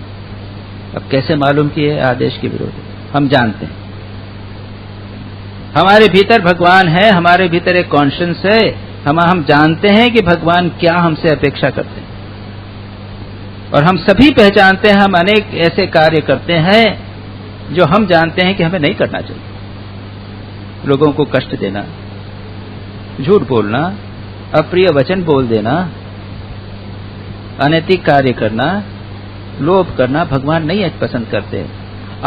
अब कैसे मालूम कि ये आदेश के विरोध है? हम जानते हैं, हमारे भीतर भगवान है, हमारे भीतर एक कॉन्शियस है, हम जानते हैं कि भगवान क्या हमसे अपेक्षा करते हैं, और हम सभी पहचानते हैं हम अनेक ऐसे कार्य करते हैं जो हम जानते हैं कि हमें नहीं करना चाहिए। लोगों को कष्ट देना, झूठ बोलना, अप्रिय वचन बोल देना, अनैतिक कार्य करना, लोभ करना भगवान नहीं पसंद करते।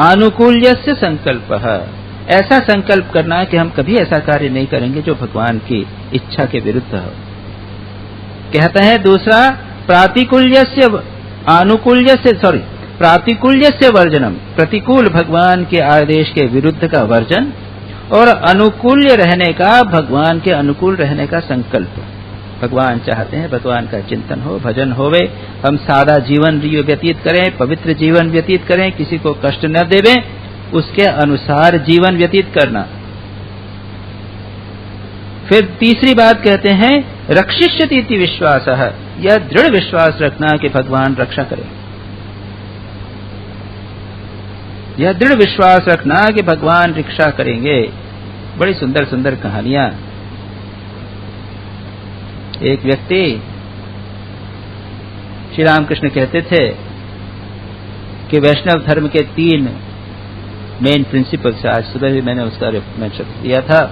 आनुकूल्यस्य संकल्पः, ऐसा संकल्प करना कि हम कभी ऐसा कार्य नहीं करेंगे जो भगवान की इच्छा के विरुद्ध हो। कहते हैं दूसरा, प्रातिकूल्यस्य वर्जनम, प्रतिकूल भगवान के आदेश के विरुद्ध का वर्जन, और अनुकूल्य रहने का, भगवान के अनुकूल रहने का संकल्प। भगवान चाहते हैं भगवान का चिंतन हो, भजन होवे, हम सादा जीवन व्यतीत करें, पवित्र जीवन व्यतीत करें, किसी को कष्ट न देवें, उसके अनुसार जीवन व्यतीत करना। फिर तीसरी बात कहते हैं, रक्षिष्यति इति विश्वासः, यह दृढ़ विश्वास रखना कि भगवान रक्षा करें। यह दृढ़ विश्वास रखना कि भगवान रक्षा करेंगे। बड़ी सुंदर सुंदर कहानियां। एक व्यक्ति, श्री रामकृष्ण कहते थे कि वैष्णव धर्म के 3 मेन प्रिंसिपल्स, आज सुबह भी मैंने उसका मेंशन दिया था।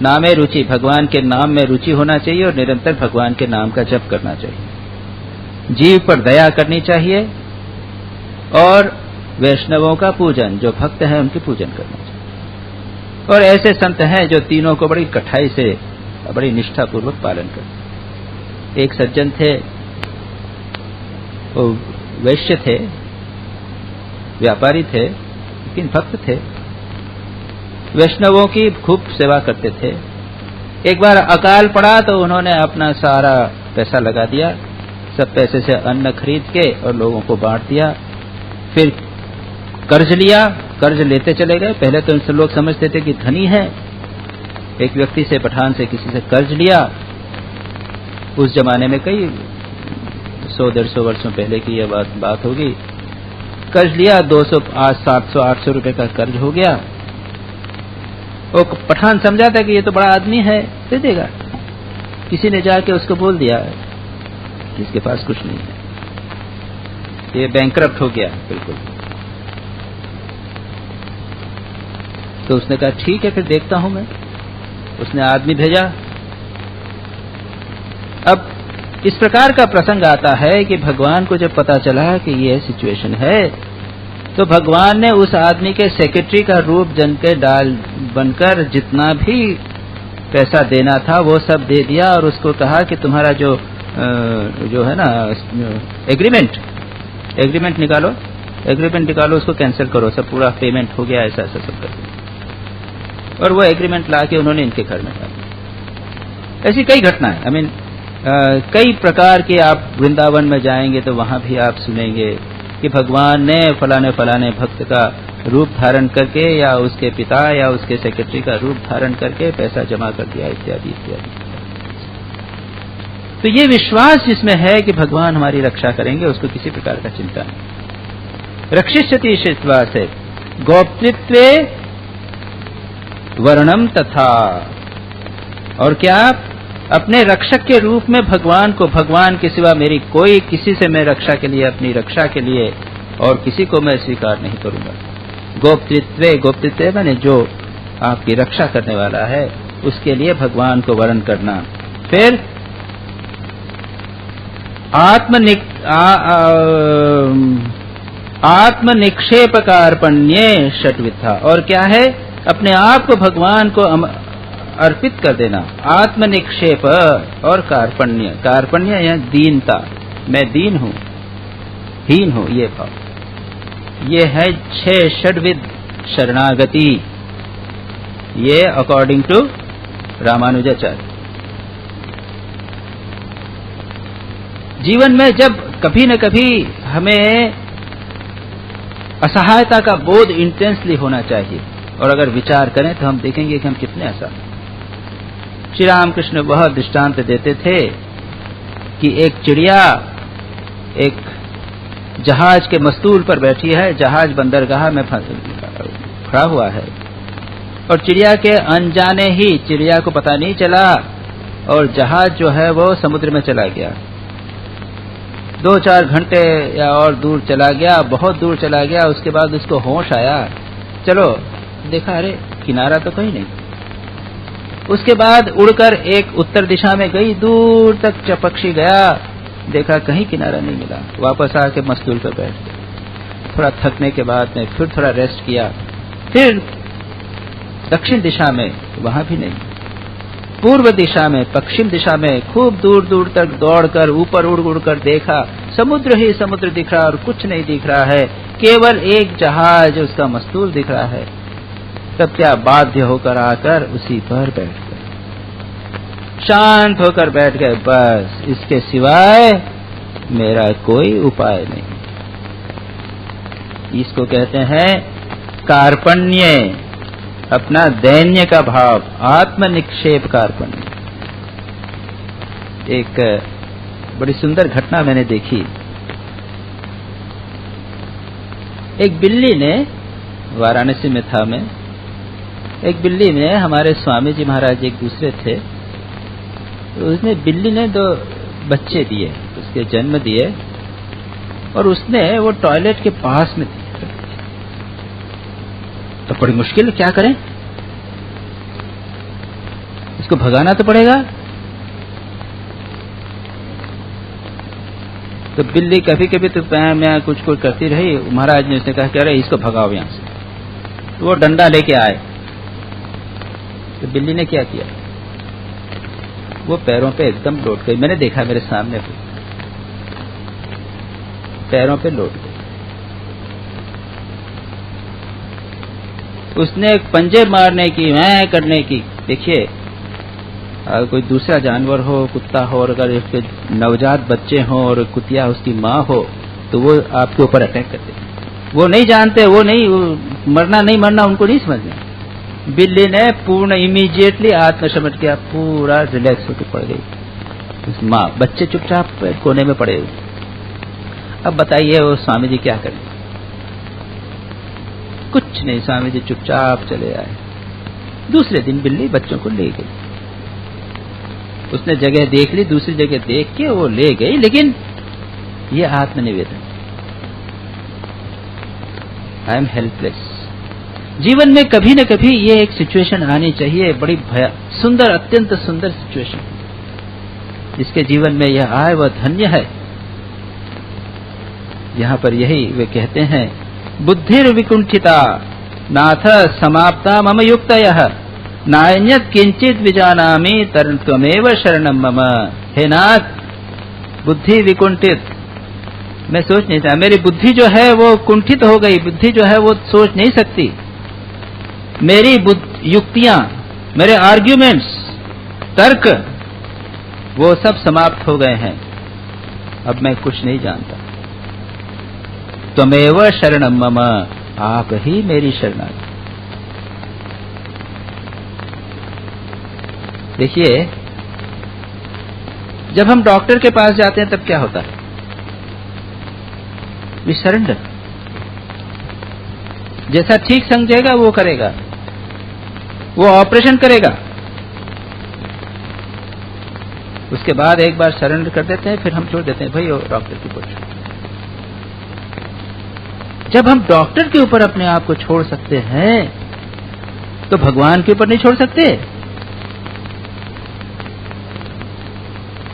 नामे रुचि, भगवान के नाम में रुचि होना चाहिए और निरंतर भगवान के नाम का जप करना चाहिए। जीव पर दया करनी चाहिए और वैष्णवों का पूजन, जो भक्त हैं उनकी पूजन करना चाहिए। और ऐसे संत हैं जो तीनों को बड़ी कठाई से, बड़ी निष्ठापूर्वक पालन करते। एक सज्जन थे, वो वैश्य थे, व्यापारी थे, लेकिन भक्त थे, वैष्णवों की खूब सेवा करते थे। एक बार अकाल पड़ा तो उन्होंने अपना सारा पैसा लगा दिया, सब पैसे से अन्न खरीद के और लोगों को बांट दिया। फिर कर्ज लिया, कर्ज लेते चले गए। पहले तो इनसे लोग समझते थे कि धनी है। एक व्यक्ति से, पठान से, किसी से कर्ज लिया उस जमाने में कई 100-150 वर्षों पहले की यह बात होगी। कर्ज लिया, 200 आज 700-800 रुपए का कर्ज हो गया। वो पठान समझा था कि ये तो बड़ा आदमी है, दे देगा। किसी ने जाके उसको बोल दिया कि इसके पास कुछ नहीं है, ये बैंकरप्ट हो गया बिल्कुल। तो उसने कहा ठीक है, फिर देखता हूं मैं। उसने आदमी भेजा। अब इस प्रकार का प्रसंग आता है कि भगवान को जब पता चला कि ये सिचुएशन है, तो भगवान ने उस आदमी के सेक्रेटरी का रूप बनकर जितना भी पैसा देना था वो सब दे दिया, और उसको कहा कि तुम्हारा जो है ना एग्रीमेंट निकालो, उसको कैंसिल करो, सब पूरा पेमेंट हो गया, ऐसा ऐसा सब कर दिया। और वो एग्रीमेंट ला के उन्होंने इनके घर में डाला। ऐसी कई घटनाएं, आई मीन कई प्रकार के, आप वृंदावन में जाएंगे तो वहां भी आप सुनेंगे कि भगवान ने फलाने भक्त का रूप धारण करके या उसके पिता या उसके सेक्रेटरी का रूप धारण करके पैसा जमा कर दिया, इत्यादि इत्यादि। तो ये विश्वास जिसमें है कि भगवान हमारी रक्षा करेंगे, उसको किसी प्रकार का चिंता नहीं। रक्षिष्यति श्रुत्वा से गोप्तृत्वे वर्णम तथा, और क्या अपने रक्षक के रूप में भगवान को, भगवान के सिवा मेरी कोई, किसी से मैं रक्षा के लिए, अपनी रक्षा के लिए और किसी को मैं स्वीकार नहीं करूंगा। गोप्तृत्व मैंने जो आपकी रक्षा करने वाला है उसके लिए भगवान को वर्ण करना। फिर आत्मनिक्षेपकारपण्ये षट्विधा, और क्या है, अपने आप को भगवान को अर्पित कर देना। आत्मनिक्षेप और कार्पण्य, कार्पण्य या दीनता, मैं दीन हूं, हीन हूं, ये भाव। ये है 6 षड्विध शरणागति, ये अकॉर्डिंग टू रामानुजाचार्य। जीवन में जब कभी न कभी हमें असहायता का बोध इंटेंसली होना चाहिए, और अगर विचार करें तो हम देखेंगे कि हम कितने असहाय। श्री रामकृष्ण वह दृष्टांत देते थे कि एक चिड़िया एक जहाज के मस्तूल पर बैठी है, जहाज बंदरगाह में खड़ा हुआ है, और चिड़िया के अनजाने ही, चिड़िया को पता नहीं चला, और जहाज जो है वो समुद्र में चला गया। 2-4 घंटे या और दूर चला गया, बहुत दूर चला गया। उसके बाद उसको होश आया, चलो देखा, अरे किनारा तो कहीं नहीं। उसके बाद उड़कर एक उत्तर दिशा में गई, दूर तक पक्षी गया, देखा कहीं किनारा नहीं मिला। वापस आके मस्तूल पर बैठ गया। थोड़ा थकने के बाद में फिर थोड़ा रेस्ट किया, फिर दक्षिण दिशा में, वहां भी नहीं। पूर्व दिशा में, पश्चिम दिशा में खूब दूर दूर तक दौड़कर ऊपर उड़ कर देखा, समुद्र ही समुद्र दिख रहा और कुछ नहीं दिख रहा है, केवल एक जहाज, उसका मस्तूल दिख रहा है। तब क्या बाध्य होकर आकर उसी पर बैठ गए, शांत होकर बैठ गए, बस इसके सिवाय मेरा कोई उपाय नहीं। इसको कहते हैं कार्पण्य, अपना दैन्य का भाव, आत्मनिक्षेप कार्पण्य। एक बड़ी सुंदर घटना मैंने देखी। एक बिल्ली ने, वाराणसी में था मैं, एक बिल्ली ने, हमारे स्वामी जी महाराज एक दूसरे थे, तो उसने, बिल्ली ने 2 बच्चे दिए, उसके जन्म दिए, और उसने वो टॉयलेट के पास में दिए। तो बड़ी मुश्किल, क्या करें, इसको भगाना तो पड़ेगा। तो बिल्ली कभी कभी तो मैं कुछ करती रही। महाराज ने उसने कहा कि अरे इसको भगाओ यहां से। तो वो डंडा लेके आए। तो बिल्ली ने क्या किया, वो पैरों पे एकदम लौट गई। मैंने देखा, मेरे सामने पैरों पे लौट गई। उसने पंजे मारने की, मैं करने की। देखिए, अगर कोई दूसरा जानवर हो, कुत्ता हो, और अगर उसके नवजात बच्चे हों और कुतिया उसकी माँ हो, तो वो आपके ऊपर अटैक करते हैं। वो नहीं जानते, वो मरना नहीं मरना उनको नहीं समझना। बिल्ली ने पूर्ण इमीडिएटली आत्मशमन किया, पूरा रिलैक्स होकर पड़ गई। माँ, बच्चे चुपचाप कोने में पड़े हुए। अब बताइए वो स्वामी जी क्या करें? कुछ नहीं, स्वामी जी चुपचाप चले आए। दूसरे दिन बिल्ली बच्चों को ले गई। उसने जगह देख ली, दूसरी जगह देख के वो ले गई, लेकिन ये आत्मनिवेदन, आई एम हेल्पलेस। जीवन में कभी न कभी ये एक सिचुएशन आनी चाहिए, बड़ी सुंदर, अत्यंत सुंदर सिचुएशन। जिसके जीवन में यह आए वह धन्य है। यहाँ पर यही वे कहते हैं, बुद्धिर विकुंठिता नाथ समाप्ता मम युक्तयः नान्यत् किंचित विजानामि त्वमेव शरणम मम। हे नाथ, बुद्धि विकुंठित, मैं सोच नहीं सकता, मेरी बुद्धि जो है वो कुंठित हो गई, बुद्धि जो है वो सोच नहीं सकती। मेरी युक्तियां, मेरे आर्ग्यूमेंट्स, तर्क, वो सब समाप्त हो गए हैं। अब मैं कुछ नहीं जानता। त्वमेव शरणम मम, आप ही मेरी शरणागति। देखिए, जब हम डॉक्टर के पास जाते हैं तब क्या होता है? We surrender. जैसा ठीक समझेगा वो करेगा, वो ऑपरेशन करेगा। उसके बाद एक बार सरेंडर कर देते हैं, फिर हम छोड़ देते हैं, भाई डॉक्टर की ऊपर। जब हम डॉक्टर के ऊपर अपने आप को छोड़ सकते हैं तो भगवान के ऊपर नहीं छोड़ सकते।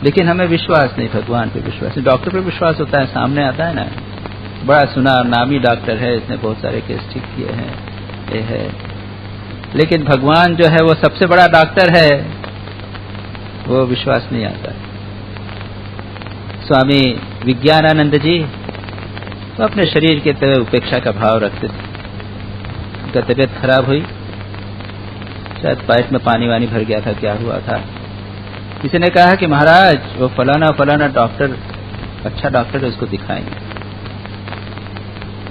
लेकिन हमें विश्वास नहीं, भगवान पे विश्वास नहीं, डॉक्टर पे विश्वास होता है, सामने आता है ना, बड़ा सुना नामी डॉक्टर है, इसने बहुत सारे केस ठीक किए हैं, ये है। लेकिन भगवान जो है वो सबसे बड़ा डॉक्टर है, वो विश्वास नहीं आता है। स्वामी विज्ञानानंद जी तो अपने शरीर के तरह उपेक्षा का भाव रखते थे। उनका तबीयत खराब हुई, शायद पेट में पानी वानी भर गया था, क्या हुआ था। किसी ने कहा कि महाराज वो फलाना फलाना डॉक्टर, अच्छा डॉक्टर है, उसको दिखाएंगे।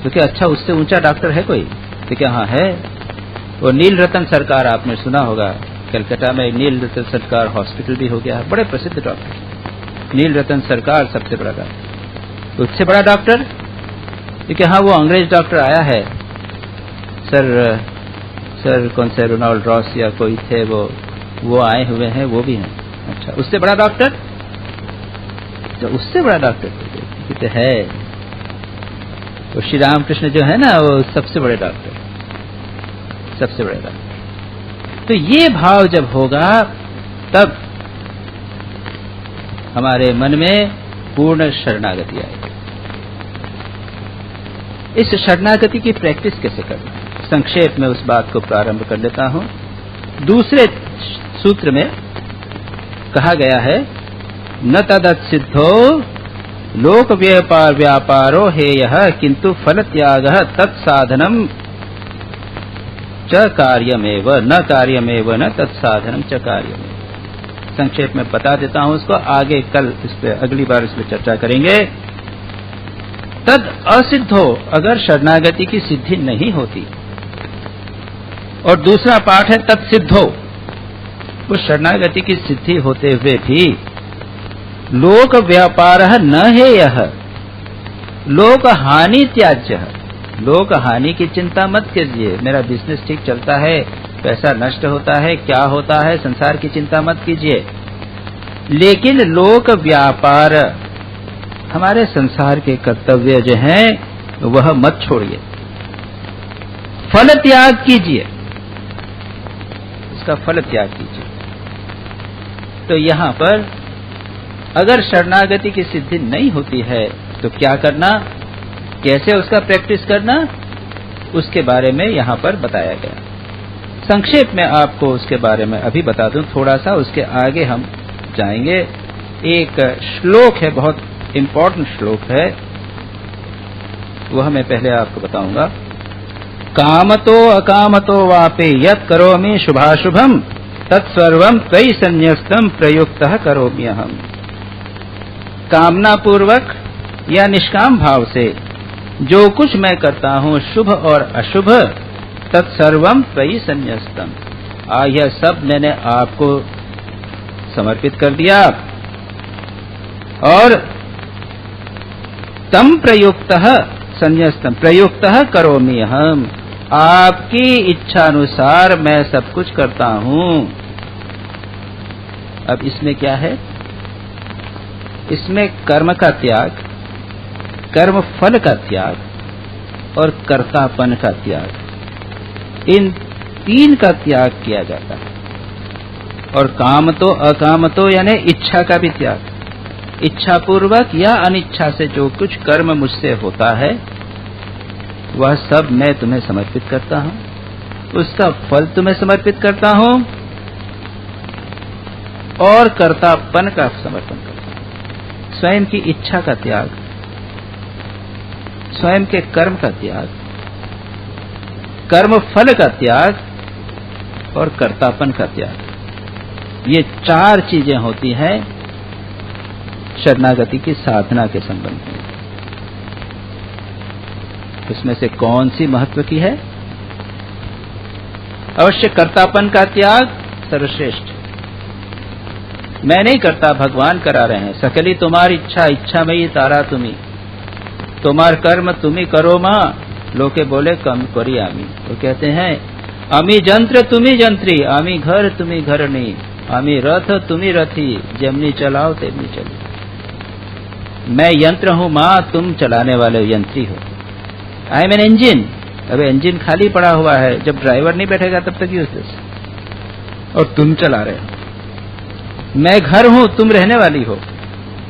तो क्या अच्छा उससे ऊंचा डॉक्टर है कोई? तो क्या हाँ है। वो नील रतन सरकार, आपने सुना होगा, कलकत्ता में नील रतन सरकार हॉस्पिटल भी हो गया है, बड़े प्रसिद्ध डॉक्टर नील रतन सरकार, सबसे बड़ा डॉक्टर। तो उससे बड़ा डॉक्टर, क्योंकि हाँ वो अंग्रेज डॉक्टर आया है, सर कौन से रोनाल्ड रॉस या कोई थे, वो आए हुए हैं, वो भी हैं। अच्छा, उससे बड़ा डॉक्टर, तो उससे बड़ा डॉक्टर तो है वो श्री रामकृष्ण जो है ना, वो सबसे बड़े डॉक्टर, सबसे बड़े डॉक्टर। तो ये भाव जब होगा तब हमारे मन में पूर्ण शरणागति आएगी। इस शरणागति की प्रैक्टिस कैसे करना, संक्षेप में उस बात को प्रारंभ कर लेता हूं। दूसरे सूत्र में कहा गया है, न तदत् सिद्धो लोक व्यापारो हेयः किंतु फल त्यागः तत्साधनम च कार्यमेव न कार्यमेव न तत्साधनम च कार्यमेव। संक्षेप में बता देता हूं उसको, आगे कल इस पे अगली बार इस पे चर्चा करेंगे। तद असिद्धो, अगर शरणागति की सिद्धि नहीं होती, और दूसरा पाठ है तत्सिद्धो, उस शरणागति की सिद्धि होते हुए भी लोक व्यापारः न हेयः, लोक हानि त्याज्यः, लोक हानि की चिंता मत कीजिए। मेरा बिजनेस ठीक चलता है, पैसा नष्ट होता है, क्या होता है, संसार की चिंता मत कीजिए। लेकिन लोक व्यापार, हमारे संसार के कर्तव्य जो हैं वह मत छोड़िए, फल त्याग कीजिए, उसका फल त्याग कीजिए। तो यहां पर अगर शरणागति की सिद्धि नहीं होती है तो क्या करना, कैसे उसका प्रैक्टिस करना, उसके बारे में यहां पर बताया गया। संक्षेप में आपको उसके बारे में अभी बता दूं थोड़ा सा, उसके आगे हम जाएंगे। एक श्लोक है, बहुत इंपॉर्टेंट श्लोक है, वह मैं पहले आपको बताऊंगा। कामतो अकामतो वापे यत् करोमि शुभाशुभम तत्सर्वं त्वयि संन्यस्तम प्रयुक्तः करोमि अहम्। कामना पूर्वक या निष्काम भाव से जो कुछ मैं करता हूँ, शुभ और अशुभ, तत्सर्वं त्वयि संन्यस्तम, यह सब मैंने आपको समर्पित कर दिया। और तम प्रयुक्तः संन्यस्तम प्रयुक्तः करोमि अहम, आपकी इच्छा अनुसार मैं सब कुछ करता हूं। अब इसमें क्या है? इसमें कर्म का त्याग, कर्म फल का त्याग और कर्तापन का त्याग, इन तीन का त्याग किया जाता है। और काम तो अकाम तो यानी इच्छा का भी त्याग, इच्छा पूर्वक या अनिच्छा से जो कुछ कर्म मुझसे होता है वह सब मैं तुम्हें समर्पित करता हूं, उसका फल तुम्हें समर्पित करता हूं और कर्तापन का समर्पण करता हूं। स्वयं की इच्छा का त्याग, स्वयं के कर्म का त्याग, कर्म फल का त्याग और कर्तापन का त्याग, ये चार चीजें होती हैं शरणागति की साधना के संबंध में। उसमें से कौन सी महत्व की है? अवश्य कर्तापन का त्याग सर्वश्रेष्ठ। मैं नहीं करता, भगवान करा रहे हैं। सकली तुम्हारी इच्छा, इच्छा में ही तारा तुम्ही, तुम्हार कर्म तुम्ही करो मां, लोके बोले कम करी आमी। तो कहते हैं आमी जंत्र तुम्ही जंत्री, आमी घर तुम्ही घरनी, आमी रथ तुम्ही रथी, जेमनी चलाओ तेमनी चली। मैं यंत्र हूं मां, तुम चलाने वाले यंत्री हो। I am an engine. अब इंजन खाली पड़ा हुआ है, जब ड्राइवर नहीं बैठेगा तब तक यूजलेस, और तुम चला रहे हो। मैं घर हूं, तुम रहने वाली हो,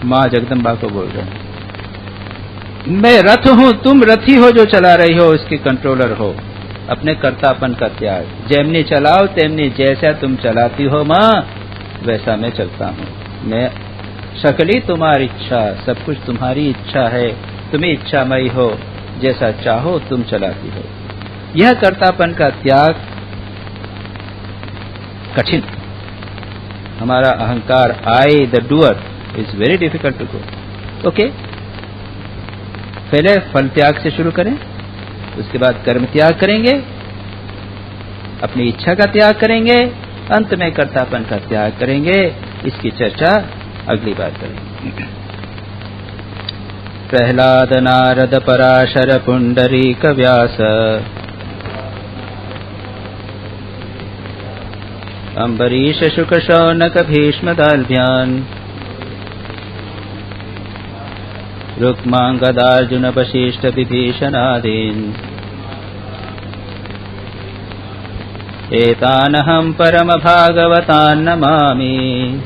मां जगदम्बा को बोल रहे हैं। मैं रथ हूं, तुम रथी हो जो चला रही हो, उसकी कंट्रोलर हो। अपने कर्तापन का त्याग, जेमनी चलाओ तेमनी, जैसा तुम चलाती हो मां वैसा मैं चलता हूं। मैं शकली तुम्हारी इच्छा, सब कुछ तुम्हारी इच्छा है, तुम्हें इच्छामयी हो, जैसा चाहो तुम चलाती हो। यह कर्तापन का त्याग कठिन। हमारा अहंकार, I the doer, is very difficult to go. Okay, पहले फल त्याग से शुरू करें, उसके बाद कर्म त्याग करेंगे, अपनी इच्छा का त्याग करेंगे, अंत में कर्तापन का त्याग करेंगे। इसकी चर्चा अगली बार करेंगे। प्रहलाद नारद पराशर पुंडरीक व्यास, अम्बरीश शुक शौनक भीष्म दाल्भ्यान्, रुक्मांगदार्जुन वशिष्ठ विभीषणादीन्, एतानहं परम भागवतान् नमामि।